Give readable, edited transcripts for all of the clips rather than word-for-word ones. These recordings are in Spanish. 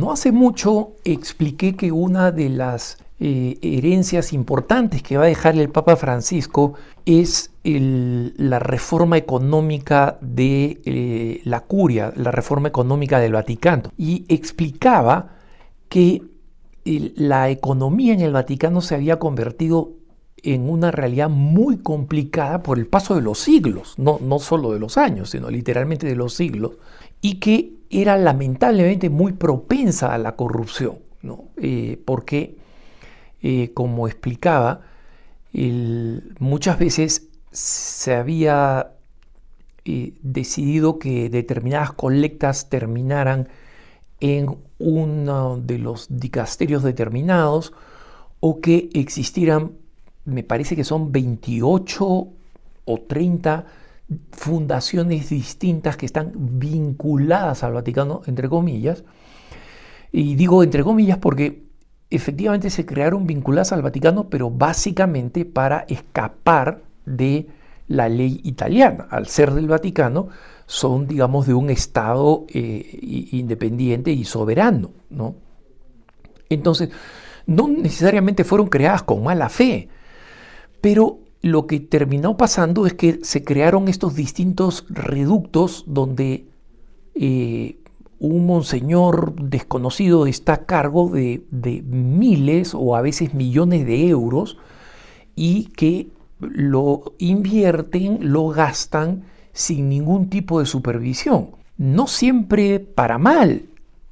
No hace mucho expliqué que una de las herencias importantes que va a dejar el Papa Francisco es la reforma económica de la Curia, la reforma económica del Vaticano. Y explicaba que la economía en el Vaticano se había convertido en una realidad muy complicada por el paso de los siglos, no solo de los años, sino literalmente de los siglos, y que era lamentablemente muy propensa a la corrupción, ¿no? Porque, como explicaba, muchas veces se había decidido que determinadas colectas terminaran en uno de los dicasterios determinados, o que existieran, me parece que son 28 o 30 fundaciones distintas que están vinculadas al Vaticano, entre comillas. Y digo entre comillas porque efectivamente se crearon vinculadas al Vaticano, pero básicamente para escapar de la ley italiana. Al ser del Vaticano, son, digamos, de un Estado independiente y soberano, ¿no? Entonces, no necesariamente fueron creadas con mala fe, pero lo que terminó pasando es que se crearon estos distintos reductos donde un monseñor desconocido está a cargo de miles o a veces millones de euros, y que lo invierten, lo gastan sin ningún tipo de supervisión. No siempre para mal,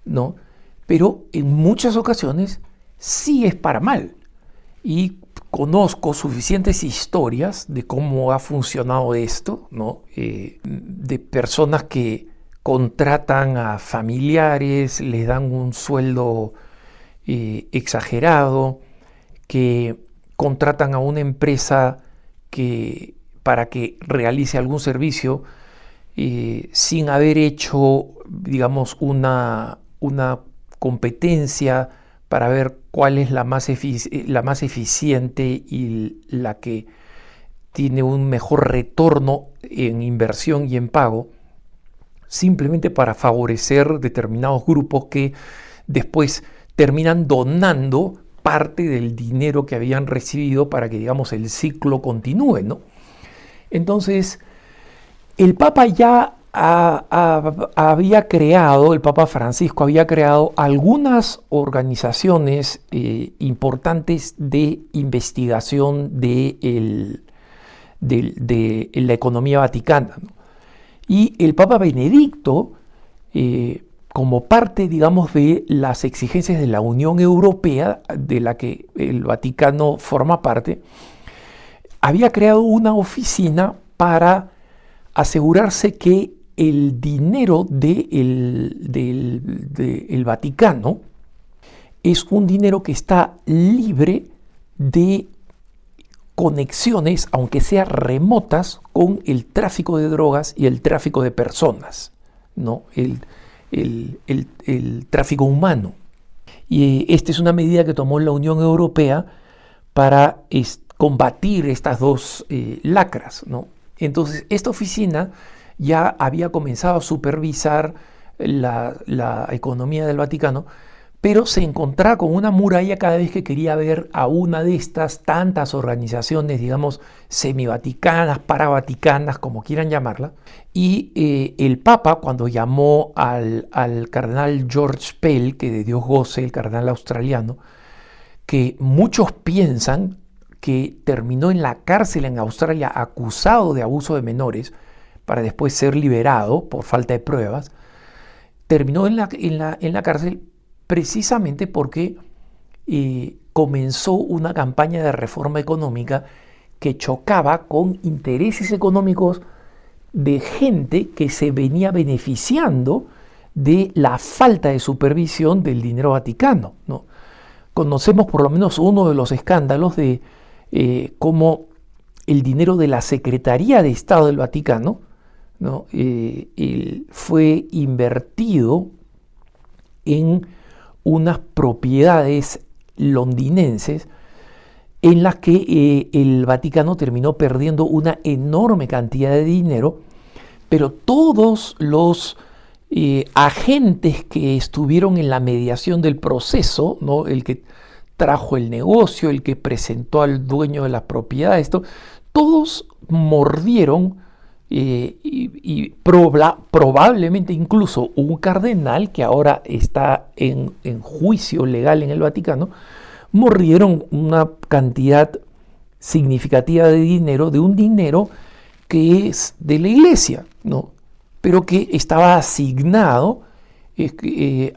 ¿no? Pero en muchas ocasiones sí es para mal. Y conozco suficientes historias de cómo ha funcionado esto, ¿no? De personas que contratan a familiares, les dan un sueldo exagerado, que contratan a una empresa para que realice algún servicio sin haber hecho, digamos, una competencia para ver cuál es la más eficiente y la que tiene un mejor retorno en inversión y en pago, simplemente para favorecer determinados grupos que después terminan donando parte del dinero que habían recibido para que, digamos, el ciclo continúe, ¿no? Entonces, el Papa ya el Papa Francisco había creado algunas organizaciones importantes de investigación de la economía vaticana, ¿no? Y el Papa Benedicto, como parte, digamos, de las exigencias de la Unión Europea, de la que el Vaticano forma parte, había creado una oficina para asegurarse que el dinero del Vaticano es un dinero que está libre de conexiones, aunque sean remotas, con el tráfico de drogas y el tráfico de personas, ¿no? El tráfico humano. Y esta es una medida que tomó la Unión Europea para combatir estas dos lacras, ¿no? Entonces, esta oficina ya había comenzado a supervisar la economía del Vaticano, pero se encontraba con una muralla cada vez que quería ver a una de estas tantas organizaciones, digamos, semivaticanas, paravaticanas, como quieran llamarla. Y el Papa, cuando llamó al cardenal George Pell, que de Dios goce, el cardenal australiano, que muchos piensan que terminó en la cárcel en Australia acusado de abuso de menores, para después ser liberado por falta de pruebas, terminó en la cárcel precisamente porque comenzó una campaña de reforma económica que chocaba con intereses económicos de gente que se venía beneficiando de la falta de supervisión del dinero vaticano, ¿no? Conocemos por lo menos uno de los escándalos de cómo el dinero de la Secretaría de Estado del Vaticano, ¿no? Fue invertido en unas propiedades londinenses en las que el Vaticano terminó perdiendo una enorme cantidad de dinero, pero todos los agentes que estuvieron en la mediación del proceso, ¿no? El que trajo el negocio, el que presentó al dueño de la propiedad, todos mordieron y probablemente incluso un cardenal que ahora está en juicio legal en el Vaticano, mordieron una cantidad significativa de dinero, de un dinero que es de la iglesia, ¿no? Pero que estaba asignado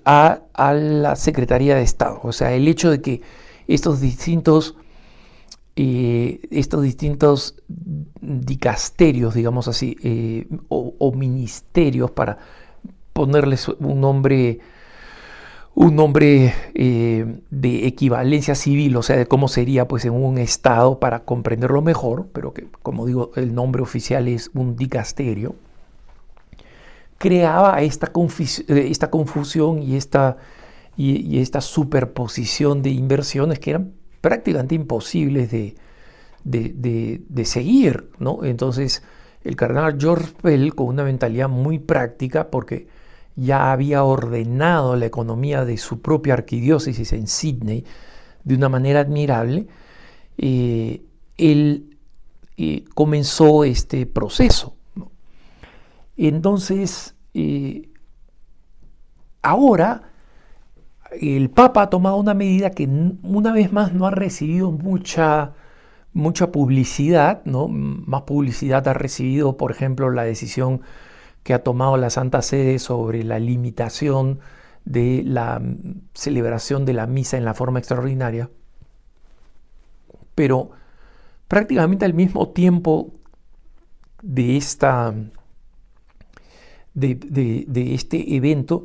a la Secretaría de Estado. O sea, el hecho de que estos distintos dicasterios, digamos así, o ministerios, para ponerles un nombre de equivalencia civil, o sea, de cómo sería pues en un estado para comprenderlo mejor, pero que, como digo, el nombre oficial es un dicasterio, creaba esta confusión y esta superposición de inversiones que eran prácticamente imposibles de seguir, ¿no? Entonces, el cardenal George Pell, con una mentalidad muy práctica, porque ya había ordenado la economía de su propia arquidiócesis en Sydney de una manera admirable, él comenzó este proceso, ¿no? Entonces, ahora el Papa ha tomado una medida que una vez más no ha recibido mucha publicidad, ¿no? Más publicidad ha recibido, por ejemplo, la decisión que ha tomado la Santa Sede sobre la limitación de la celebración de la misa en la forma extraordinaria. Pero prácticamente al mismo tiempo de este evento,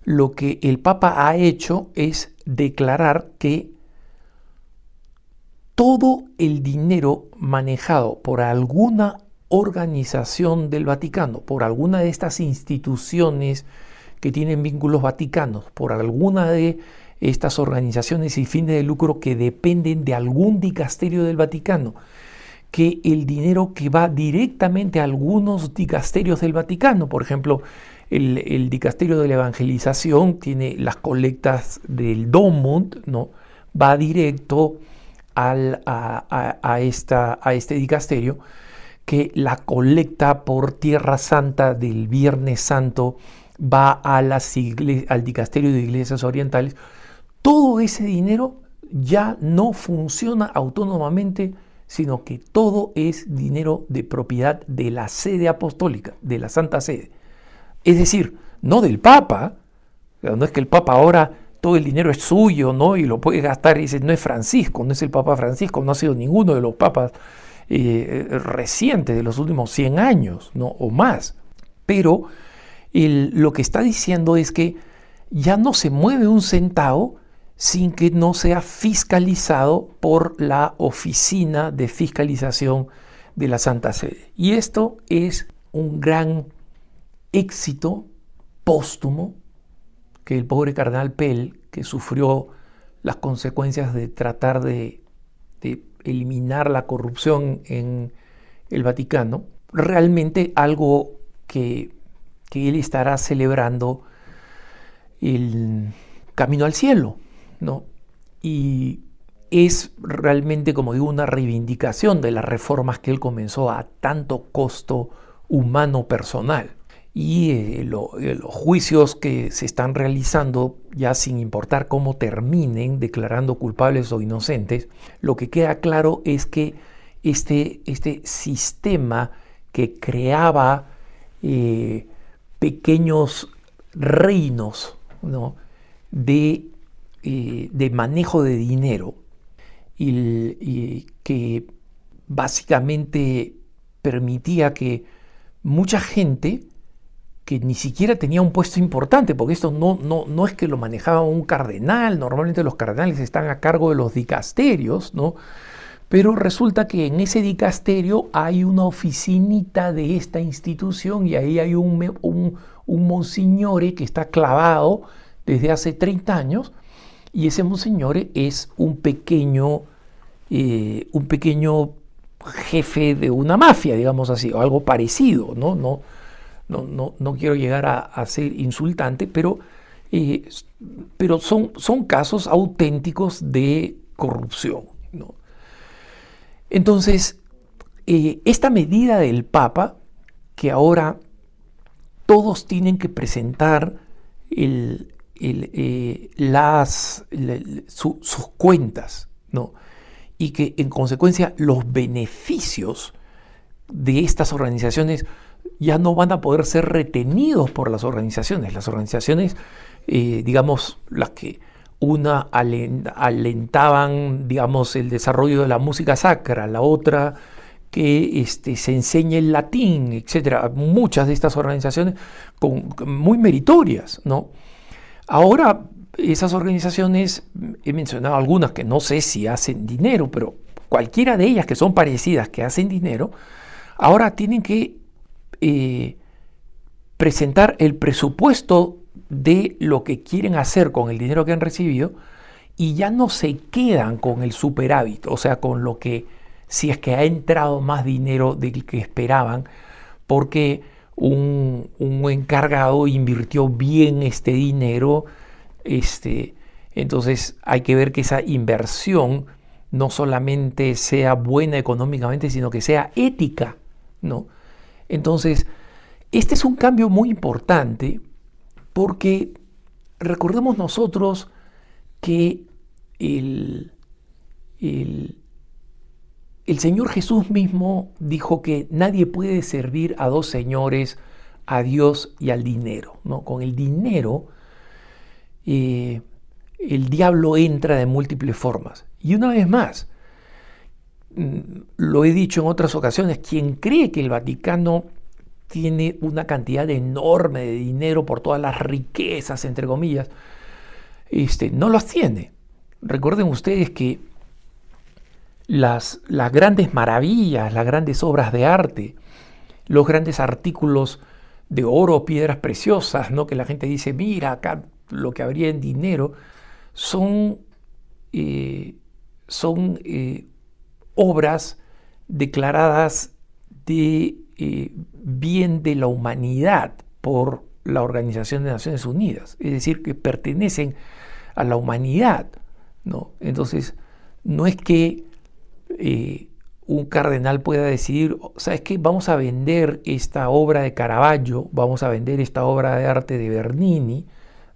lo que el Papa ha hecho es declarar que todo el dinero manejado por alguna organización del Vaticano, por alguna de estas instituciones que tienen vínculos vaticanos, por alguna de estas organizaciones sin fines de lucro que dependen de algún dicasterio del Vaticano, que el dinero que va directamente a algunos dicasterios del Vaticano, por ejemplo, el dicasterio de la evangelización tiene las colectas del Domund, ¿no? Va directo a este dicasterio, que la colecta por Tierra Santa del Viernes Santo va al dicasterio de Iglesias Orientales. Todo ese dinero ya no funciona autónomamente, sino que todo es dinero de propiedad de la sede apostólica, de la Santa Sede. Es decir, no del Papa, no es que el Papa ahora todo el dinero es suyo, ¿no? Y lo puede gastar, y dice, no es Francisco, no es el Papa Francisco, no ha sido ninguno de los papas recientes de los últimos 100 años, ¿no? O más. Pero lo que está diciendo es que ya no se mueve un centavo sin que no sea fiscalizado por la Oficina de Fiscalización de la Santa Sede. Y esto es un gran éxito póstumo que el pobre cardenal Pell, que sufrió las consecuencias de tratar de eliminar la corrupción en el Vaticano, realmente algo que él estará celebrando el camino al cielo, ¿no? Y es realmente, como digo, una reivindicación de las reformas que él comenzó a tanto costo humano personal. Y los juicios que se están realizando, ya sin importar cómo terminen, declarando culpables o inocentes, lo que queda claro es que este sistema que creaba pequeños reinos, ¿no? de manejo de dinero y que básicamente permitía que mucha gente que ni siquiera tenía un puesto importante, porque esto no es que lo manejaba un cardenal, normalmente los cardenales están a cargo de los dicasterios, ¿no? Pero resulta que en ese dicasterio hay una oficinita de esta institución y ahí hay un monsignore que está clavado desde hace 30 años, y ese monsignore es un pequeño jefe de una mafia, digamos así, o algo parecido, ¿no? no quiero llegar a ser insultante, eh, pero son casos auténticos de corrupción, ¿no? Entonces, esta medida del Papa, que ahora todos tienen que presentar sus cuentas, ¿no? Y que en consecuencia los beneficios de estas organizaciones ya no van a poder ser retenidos por las organizaciones. Las organizaciones, digamos, las que alentaban, digamos, el desarrollo de la música sacra, la otra que se enseñe el latín, etcétera. Muchas de estas organizaciones muy meritorias, ¿no? Ahora, esas organizaciones, he mencionado algunas que no sé si hacen dinero, pero cualquiera de ellas que son parecidas, que hacen dinero, ahora tienen que presentar el presupuesto de lo que quieren hacer con el dinero que han recibido y ya no se quedan con el superávit, o sea, con lo que, si es que ha entrado más dinero del que esperaban, porque un encargado invirtió bien este dinero, entonces hay que ver que esa inversión no solamente sea buena económicamente, sino que sea ética, ¿no? Entonces, este es un cambio muy importante porque recordemos nosotros que el Señor Jesús mismo dijo que nadie puede servir a dos señores, a Dios y al dinero, ¿no? Con el dinero, el diablo entra de múltiples formas. Y una vez más, lo he dicho en otras ocasiones, quien cree que el Vaticano tiene una cantidad enorme de dinero por todas las riquezas, entre comillas, no las tiene. Recuerden ustedes que las grandes maravillas, las grandes obras de arte, los grandes artículos de oro, piedras preciosas, ¿no? Que la gente dice, mira, acá lo que habría en dinero, son obras declaradas de bien de la humanidad por la Organización de Naciones Unidas, es decir, que pertenecen a la humanidad, ¿no? Entonces, no es que un cardenal pueda decidir, ¿sabes qué? Vamos a vender esta obra de Caravaggio, vamos a vender esta obra de arte de Bernini,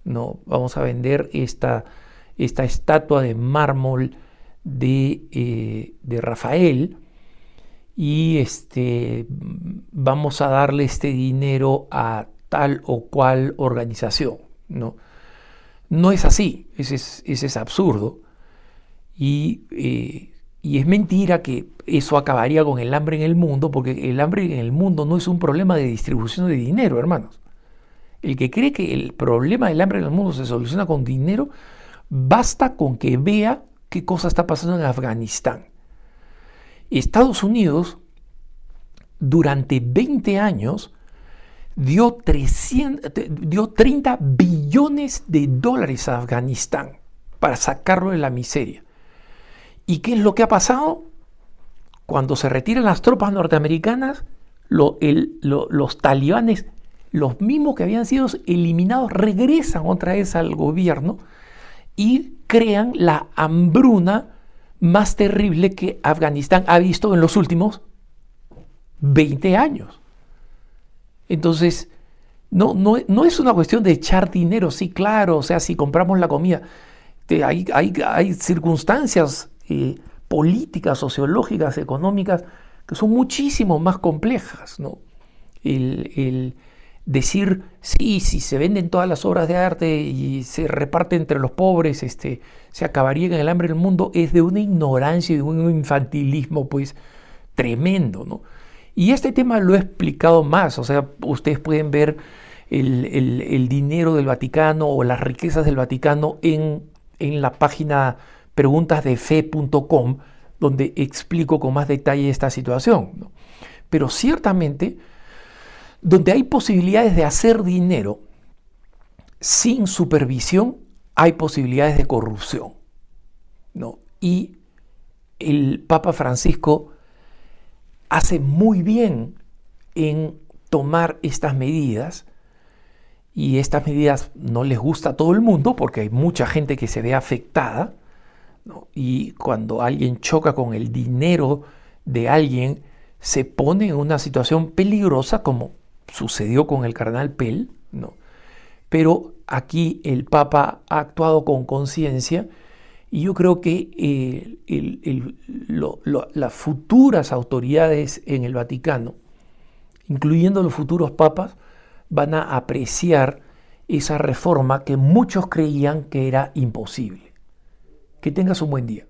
¿no? Vamos a vender esta estatua de mármol de Rafael y vamos a darle este dinero a tal o cual organización, ¿no? No es así, ese es absurdo y es mentira que eso acabaría con el hambre en el mundo, porque el hambre en el mundo no es un problema de distribución de dinero, hermanos. El que cree que el problema del hambre en el mundo se soluciona con dinero, basta con que vea qué cosa está pasando en Afganistán. Estados Unidos, durante 20 años, dio 30 billones de dólares a Afganistán para sacarlo de la miseria. ¿Y qué es lo que ha pasado? Cuando se retiran las tropas norteamericanas, los talibanes, los mismos que habían sido eliminados, regresan otra vez al gobierno y crean la hambruna más terrible que Afganistán ha visto en los últimos 20 años. Entonces, no es una cuestión de echar dinero, sí, claro, o sea, si compramos la comida, hay circunstancias políticas, sociológicas, económicas, que son muchísimo más complejas, ¿no? El decir, sí, si se venden todas las obras de arte y se reparte entre los pobres, se acabaría en el hambre del mundo, es de una ignorancia y de un infantilismo, pues, tremendo, ¿no? Y este tema lo he explicado más, o sea, ustedes pueden ver el dinero del Vaticano o las riquezas del Vaticano en la página preguntasdefe.com, donde explico con más detalle esta situación, ¿no? Pero ciertamente, donde hay posibilidades de hacer dinero sin supervisión, hay posibilidades de corrupción, ¿no? Y el Papa Francisco hace muy bien en tomar estas medidas, y estas medidas no les gusta a todo el mundo porque hay mucha gente que se ve afectada, ¿no? Y cuando alguien choca con el dinero de alguien, se pone en una situación peligrosa como sucedió con el cardenal Pell, ¿no? Pero aquí el Papa ha actuado con conciencia y yo creo que las futuras autoridades en el Vaticano, incluyendo los futuros papas, van a apreciar esa reforma que muchos creían que era imposible. Que tengas un buen día.